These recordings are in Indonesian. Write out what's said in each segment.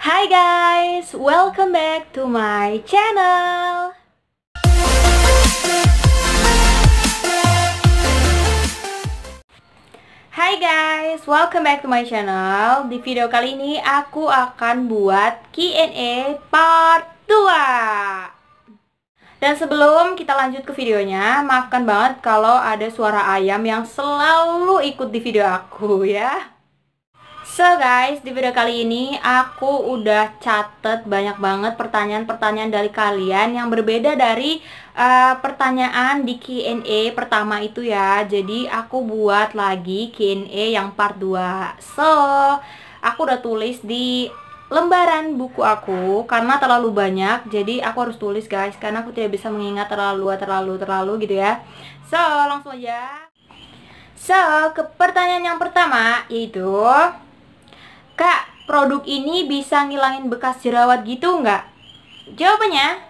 Hai guys, welcome back to my channel. Hai guys, welcome back to my channel. Di video kali ini aku akan buat Q&A part 2. Dan sebelum kita lanjut ke videonya, maafkan banget kalau ada suara ayam yang selalu ikut di video aku ya. So guys, di video kali ini aku udah catet banyak banget pertanyaan-pertanyaan dari kalian yang berbeda dari pertanyaan di Q&A pertama itu ya. Jadi aku buat lagi Q&A yang part 2. So, aku udah tulis di lembaran buku aku karena terlalu banyak. Jadi aku harus tulis guys, karena aku tidak bisa mengingat terlalu gitu ya. So, langsung aja. So, ke pertanyaan yang pertama yaitu, Kak, produk ini bisa ngilangin bekas jerawat gitu nggak? Jawabannya,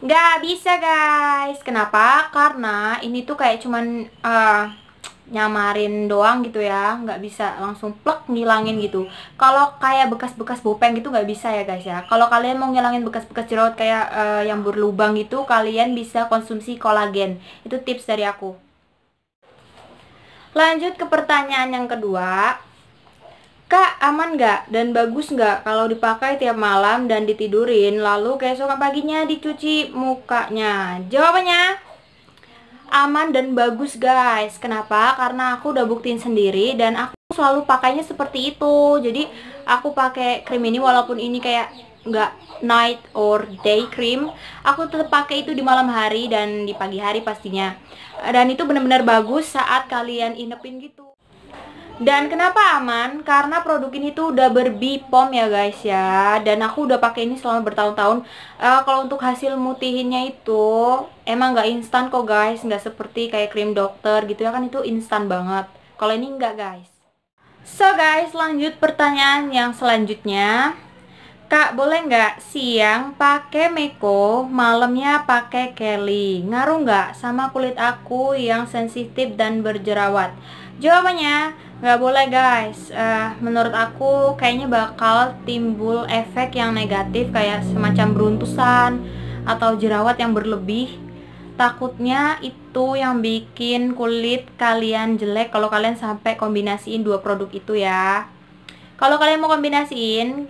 nggak bisa guys. Kenapa? Karena ini tuh kayak cuman nyamarin doang gitu ya. Nggak bisa langsung plek ngilangin gitu. Kalau kayak bekas-bekas bopeng gitu nggak bisa ya guys ya. Kalau kalian mau ngilangin bekas-bekas jerawat kayak yang berlubang gitu, kalian bisa konsumsi kolagen. Itu tips dari aku. Lanjut ke pertanyaan yang kedua. Kak, aman nggak dan bagus nggak kalau dipakai tiap malam dan ditidurin lalu keesokan paginya dicuci mukanya? Jawabannya, aman dan bagus guys. Kenapa? Karena aku udah buktiin sendiri dan aku selalu pakainya seperti itu. Jadi aku pakai krim ini walaupun ini kayak nggak night or day cream, aku tetap pakai itu di malam hari dan di pagi hari pastinya. Dan itu benar-benar bagus saat kalian inepin gitu. Dan kenapa aman? Karena produk ini tuh udah ber-BPOM ya guys ya. Dan aku udah pakai ini selama bertahun-tahun. Kalau untuk hasil mutihinnya itu emang nggak instan kok guys. Nggak seperti kayak krim dokter gitu ya, kan itu instan banget. Kalau ini nggak guys. So guys, lanjut pertanyaan yang selanjutnya. Kak, boleh nggak siang pakai Meko, malamnya pakai Kelly? Ngaruh nggak sama kulit aku yang sensitif dan berjerawat? Jawabannya, nggak boleh guys. Menurut aku kayaknya bakal timbul efek yang negatif kayak semacam beruntusan atau jerawat yang berlebih. Takutnya itu yang bikin kulit kalian jelek kalau kalian sampai kombinasiin dua produk itu ya. Kalau kalian mau kombinasiin,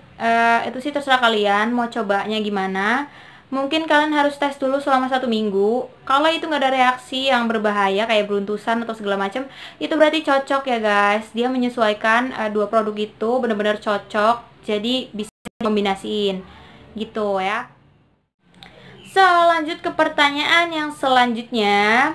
itu sih terserah kalian mau cobanya gimana. Mungkin kalian harus tes dulu selama 1 minggu. Kalau itu nggak ada reaksi yang berbahaya kayak beruntusan atau segala macam, itu berarti cocok ya guys. Dia menyesuaikan dua produk itu benar-benar cocok. Jadi bisa kombinasiin gitu ya. So, lanjut ke pertanyaan yang selanjutnya.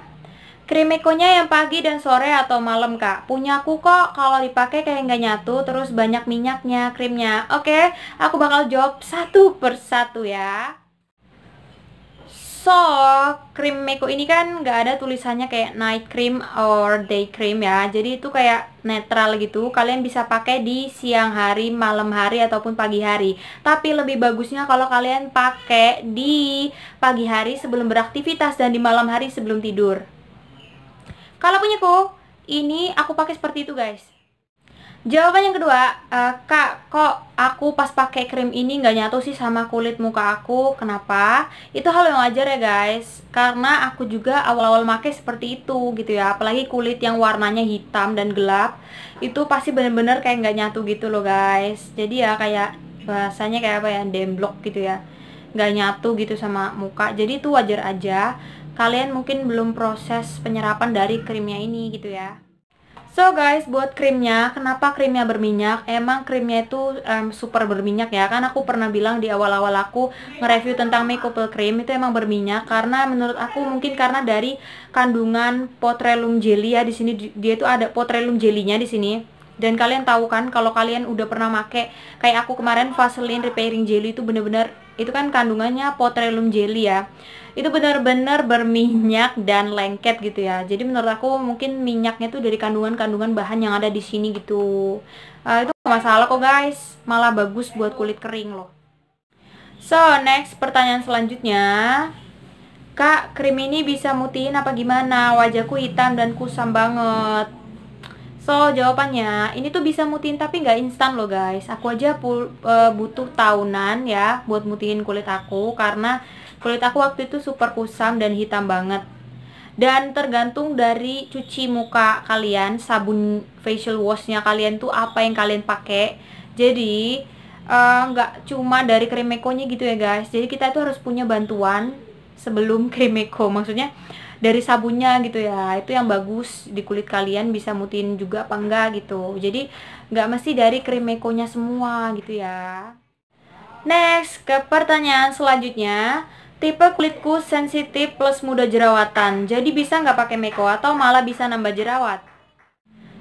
Krim Mekonya yang pagi dan sore atau malam kak? Punyaku kok, kalau dipakai kayak nggak nyatu, terus banyak minyaknya krimnya. Oke, aku bakal jawab satu persatu ya. So, krim Meko ini kan nggak ada tulisannya kayak night cream or day cream ya. Jadi itu kayak netral gitu. Kalian bisa pakai di siang hari, malam hari, ataupun pagi hari. Tapi lebih bagusnya kalau kalian pakai di pagi hari sebelum beraktivitas dan di malam hari sebelum tidur. Kalau punyaku, ini aku pakai seperti itu guys. Jawaban yang kedua, Kak, kok aku pas pakai krim ini nggak nyatu sih sama kulit muka aku? Kenapa? Itu hal yang wajar ya guys. Karena aku juga awal-awal pakai seperti itu gitu ya. Apalagi kulit yang warnanya hitam dan gelap, itu pasti bener-bener kayak nggak nyatu gitu loh guys. Jadi ya kayak bahasanya kayak apa ya, demblok gitu ya. Nggak nyatu gitu sama muka. Jadi itu wajar aja. Kalian mungkin belum proses penyerapan dari krimnya ini gitu ya. So guys, buat krimnya, kenapa krimnya berminyak? Emang krimnya itu super berminyak ya. Kan aku pernah bilang di awal-awal aku nge-review tentang Makeup Cream itu emang berminyak karena menurut aku mungkin karena dari kandungan Petroleum jelly ya. Di sini dia itu ada Petroleum jelly-nya di sini. Dan kalian tahu kan kalau kalian udah pernah make kayak aku kemarin Vaseline Repairing Jelly itu bener-bener itu kan kandungannya Petroleum jelly ya. Itu benar-benar berminyak dan lengket gitu ya. Jadi menurut aku mungkin minyaknya tuh dari kandungan-kandungan bahan yang ada di sini gitu. Itu gak masalah kok guys, malah bagus buat kulit kering loh. So next, pertanyaan selanjutnya, Kak, krim ini bisa mutihin apa gimana? Wajahku hitam dan kusam banget. So, jawabannya, ini tuh bisa mutihin tapi nggak instan loh guys. Aku aja butuh tahunan ya buat mutihin kulit aku, karena kulit aku waktu itu super kusam dan hitam banget. Dan tergantung dari cuci muka kalian, sabun facial washnya kalian tuh apa yang kalian pakai. Jadi nggak cuma dari Krimekonya gitu ya guys. Jadi kita tuh harus punya bantuan sebelum Krimeko, maksudnya dari sabunnya gitu ya, itu yang bagus di kulit kalian, bisa mutihin juga apa enggak gitu. Jadi nggak mesti dari Krimekonya semua gitu ya. Next, ke pertanyaan selanjutnya. Tipe kulitku sensitif plus mudah jerawatan, jadi bisa nggak pakai Meko atau malah bisa nambah jerawat?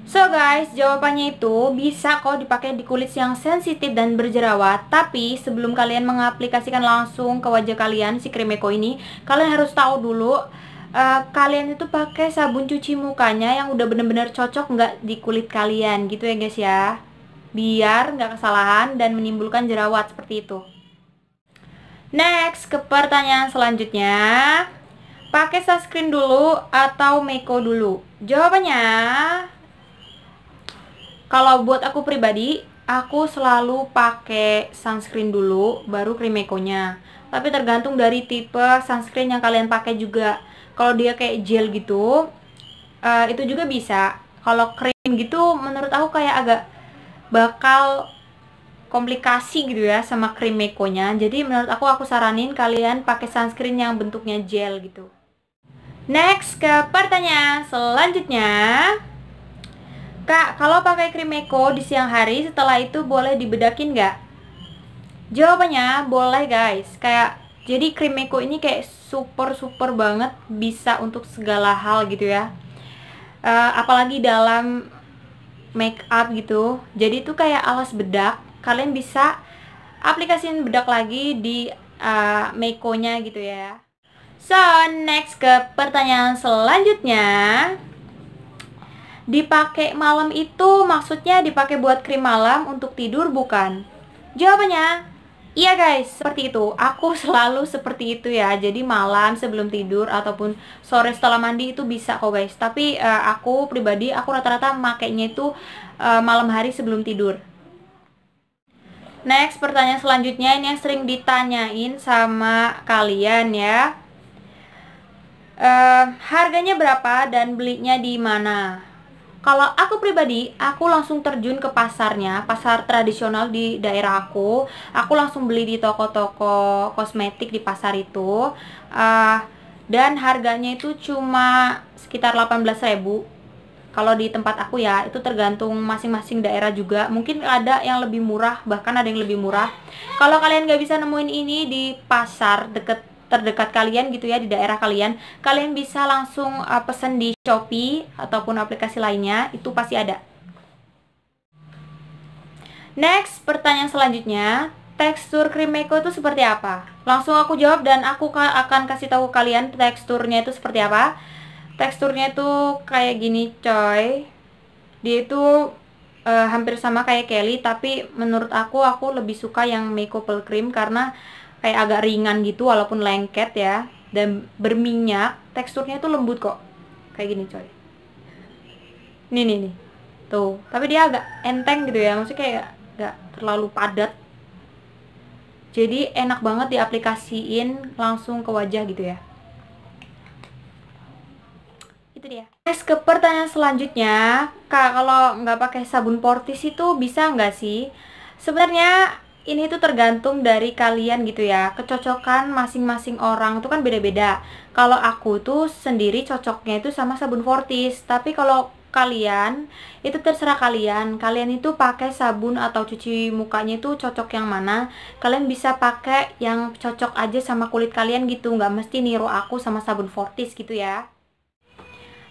So guys, jawabannya itu bisa kok dipakai di kulit yang sensitif dan berjerawat. Tapi sebelum kalian mengaplikasikan langsung ke wajah kalian si Krimeko ini, kalian harus tahu dulu kalian itu pakai sabun cuci mukanya yang udah bener-bener cocok nggak di kulit kalian gitu ya guys ya. Biar nggak kesalahan dan menimbulkan jerawat seperti itu. Next, ke pertanyaan selanjutnya. Pakai sunscreen dulu atau Meko dulu? Jawabannya, kalau buat aku pribadi, aku selalu pakai sunscreen dulu, baru Krimekonya. Tapi tergantung dari tipe sunscreen yang kalian pakai juga. Kalau dia kayak gel gitu, itu juga bisa. Kalau krim gitu, menurut aku kayak agak bakal komplikasi gitu ya sama Krimekonya. Jadi menurut aku saranin kalian pakai sunscreen yang bentuknya gel gitu. Next, ke pertanyaan selanjutnya. Kak, kalau pakai Krimeko di siang hari, setelah itu boleh dibedakin nggak? Jawabannya boleh guys. Jadi Krimeko ini kayak super banget, bisa untuk segala hal gitu ya. Apalagi dalam make up gitu. Jadi itu kayak alas bedak. Kalian bisa aplikasiin bedak lagi di Mekonya gitu ya. So, next ke pertanyaan selanjutnya. Dipakai malam itu maksudnya dipakai buat krim malam untuk tidur bukan? Jawabannya, iya guys, seperti itu. Aku selalu seperti itu ya. Jadi malam sebelum tidur ataupun sore setelah mandi itu bisa kok guys. Tapi aku pribadi, aku rata-rata makainya itu malam hari sebelum tidur. Next, pertanyaan selanjutnya ini yang sering ditanyain sama kalian ya. Harganya berapa dan belinya di mana? Kalau aku pribadi, aku langsung terjun ke pasarnya, pasar tradisional di daerah aku. Aku langsung beli di toko-toko kosmetik di pasar itu. Dan harganya itu cuma sekitar 18.000. Kalau di tempat aku ya, itu tergantung masing-masing daerah juga. Mungkin ada yang lebih murah, bahkan ada yang lebih murah. Kalau kalian gak bisa nemuin ini di pasar terdekat kalian gitu ya, di daerah kalian bisa langsung pesen di Shopee ataupun aplikasi lainnya, itu pasti ada. Next, pertanyaan selanjutnya, tekstur krim Meko itu seperti apa? Langsung aku jawab dan aku akan kasih tahu kalian teksturnya itu seperti apa. Teksturnya itu kayak gini coy. Dia itu hampir sama kayak Kelly, tapi menurut aku lebih suka yang Meko Pearl Cream karena kayak agak ringan gitu walaupun lengket ya, dan berminyak. Teksturnya tuh lembut kok, kayak gini coy. Nih tuh, tapi dia agak enteng gitu ya, maksudnya kayak gak terlalu padat, jadi enak banget diaplikasiin langsung ke wajah gitu ya. Itu dia. Next, ke pertanyaan selanjutnya. Kak, kalau nggak pakai sabun Portis itu bisa nggak sih? Sebenarnya ini tuh tergantung dari kalian gitu ya. Kecocokan masing-masing orang itu kan beda-beda. Kalau aku tuh sendiri cocoknya itu sama sabun Fortis. Tapi kalau kalian, itu terserah kalian. Kalian itu pakai sabun atau cuci mukanya itu cocok yang mana. Kalian bisa pakai yang cocok aja sama kulit kalian gitu. Nggak mesti niru aku sama sabun Fortis gitu ya.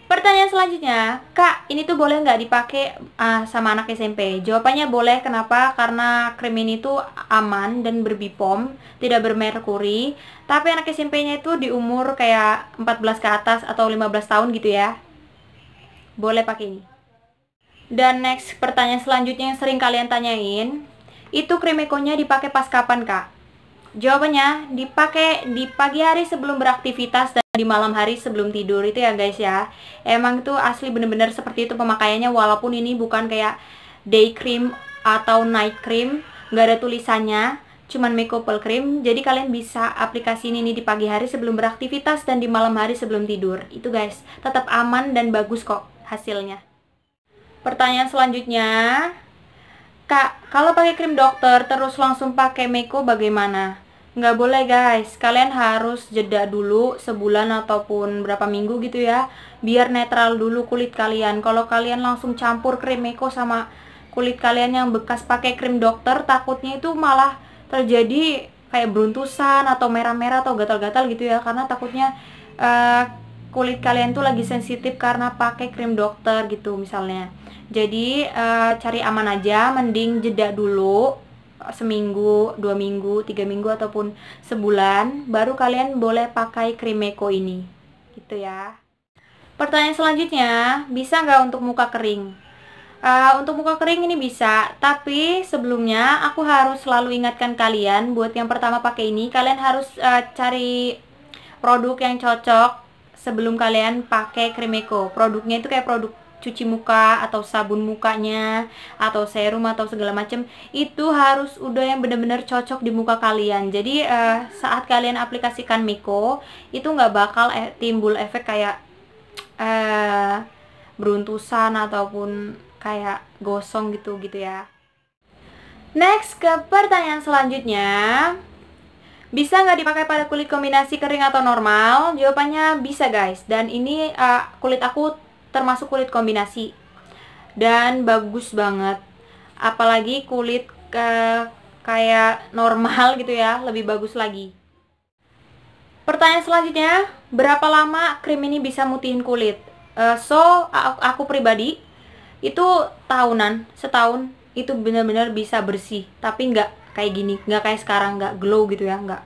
Pertanyaan selanjutnya, Kak, ini tuh boleh nggak dipakai sama anak SMP? Jawabannya boleh. Kenapa? Karena krim ini tuh aman dan berbipom, tidak bermerkuri. Tapi anak SMP-nya itu di umur kayak 14 ke atas atau 15 tahun gitu ya. Boleh pakai ini. Dan next, pertanyaan selanjutnya yang sering kalian tanyain, itu krim Mekonya dipakai pas kapan, Kak? Jawabannya dipakai di pagi hari sebelum beraktivitas dan di malam hari sebelum tidur. Itu ya guys ya. Emang itu asli bener-bener seperti itu pemakaiannya, walaupun ini bukan kayak day cream atau night cream, nggak ada tulisannya, cuman Mecopel cream. Jadi kalian bisa aplikasi ini nih di pagi hari sebelum beraktivitas dan di malam hari sebelum tidur. Itu guys, tetap aman dan bagus kok hasilnya. Pertanyaan selanjutnya, Kak, kalau pakai krim dokter terus langsung pakai Meko bagaimana? Nggak boleh guys, kalian harus jeda dulu sebulan ataupun berapa minggu gitu ya, biar netral dulu kulit kalian. Kalau kalian langsung campur krim Meko sama kulit kalian yang bekas pakai krim dokter, takutnya itu malah terjadi kayak beruntusan atau merah-merah atau gatal-gatal gitu ya, karena takutnya kulit kalian tuh lagi sensitif karena pakai krim dokter gitu misalnya. Jadi cari aman aja, mending jeda dulu seminggu, 2 minggu, 3 minggu ataupun sebulan, baru kalian boleh pakai krim Meko ini gitu ya. Pertanyaan selanjutnya, bisa nggak untuk muka kering? Untuk muka kering ini bisa, tapi sebelumnya aku harus selalu ingatkan kalian buat yang pertama pakai ini, kalian harus cari produk yang cocok sebelum kalian pakai krim Meko. Produknya itu kayak produk cuci muka atau sabun mukanya atau serum atau segala macam, itu harus udah yang benar-benar cocok di muka kalian. Jadi saat kalian aplikasikan Meko itu nggak bakal timbul efek kayak beruntusan ataupun kayak gosong gitu ya. Next, ke pertanyaan selanjutnya, bisa nggak dipakai pada kulit kombinasi kering atau normal? Jawabannya bisa guys, dan ini kulit aku termasuk kulit kombinasi dan bagus banget, apalagi kulit kayak normal gitu ya, lebih bagus lagi. Pertanyaan selanjutnya, berapa lama krim ini bisa mutihin kulit? Aku pribadi itu tahunan, setahun itu benar-benar bisa bersih, tapi nggak kayak gini, nggak kayak sekarang, nggak glow gitu ya, nggak.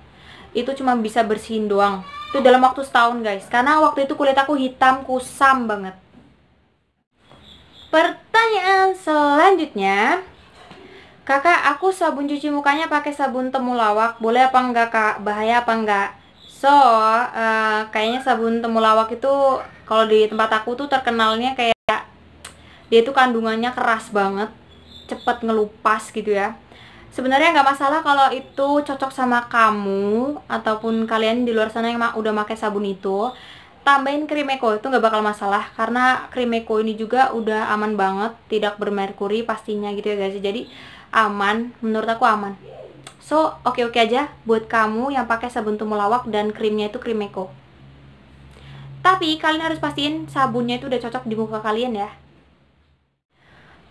Itu cuma bisa bersihin doang, itu dalam waktu setahun guys, karena waktu itu kulit aku hitam kusam banget. Pertanyaan selanjutnya, Kakak, aku sabun cuci mukanya pakai sabun temulawak, boleh apa enggak Kak? Bahaya apa enggak? Kayaknya sabun temulawak itu kalau di tempat aku tuh terkenalnya kayak dia tuh kandungannya keras banget, cepet ngelupas gitu ya. Sebenarnya nggak masalah kalau itu cocok sama kamu ataupun kalian di luar sana yang udah pakai sabun itu. Tambahin krim Meko itu nggak bakal masalah, karena krim Meko ini juga udah aman banget, tidak bermerkuri pastinya gitu ya guys. Jadi aman, menurut aku aman. Oke aja buat kamu yang pakai sabun temulawak dan krimnya itu krim Meko. Tapi kalian harus pastiin sabunnya itu udah cocok di muka kalian ya.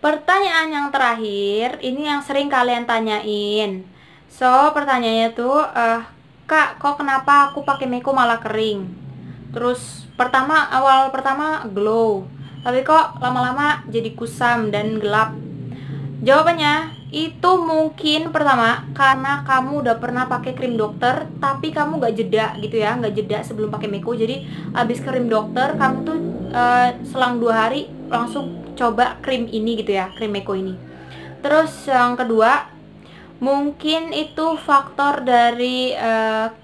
Pertanyaan yang terakhir, ini yang sering kalian tanyain. Pertanyaannya tuh, Kak, kok kenapa aku pakai Meko malah kering? Terus awal pertama glow, tapi kok lama-lama jadi kusam dan gelap. Jawabannya itu mungkin pertama karena kamu udah pernah pakai krim dokter tapi kamu gak jeda gitu ya, gak jeda sebelum pakai Meko. Jadi abis krim dokter kamu tuh selang 2 hari langsung coba krim ini gitu ya, krim Meko ini. Terus yang kedua, mungkin itu faktor dari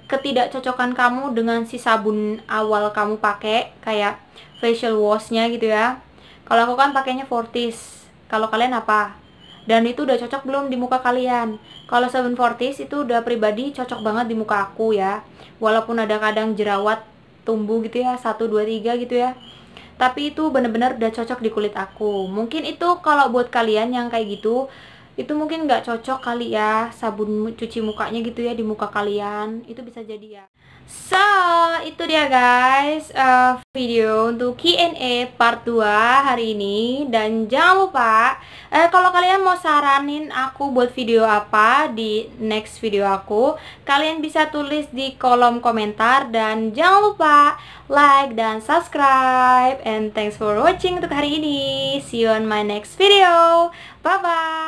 ketidakcocokan kamu dengan si sabun awal kamu pakai, kayak facial washnya gitu ya. Kalau aku kan pakainya Fortis, kalau kalian apa? Dan itu udah cocok belum di muka kalian? Kalau sabun Fortis itu udah pribadi cocok banget di muka aku ya, walaupun ada kadang jerawat tumbuh gitu ya, 1, 2, 3 gitu ya, tapi itu bener-bener udah cocok di kulit aku. Mungkin itu kalau buat kalian yang kayak gitu, itu mungkin nggak cocok kali ya sabun cuci mukanya gitu ya di muka kalian, itu bisa jadi ya. Itu dia guys video untuk Q&A part 2 hari ini. Dan jangan lupa kalau kalian mau saranin aku buat video apa di next video aku, kalian bisa tulis di kolom komentar. Dan jangan lupa like dan subscribe. And thanks for watching untuk hari ini. See you on my next video. Bye bye.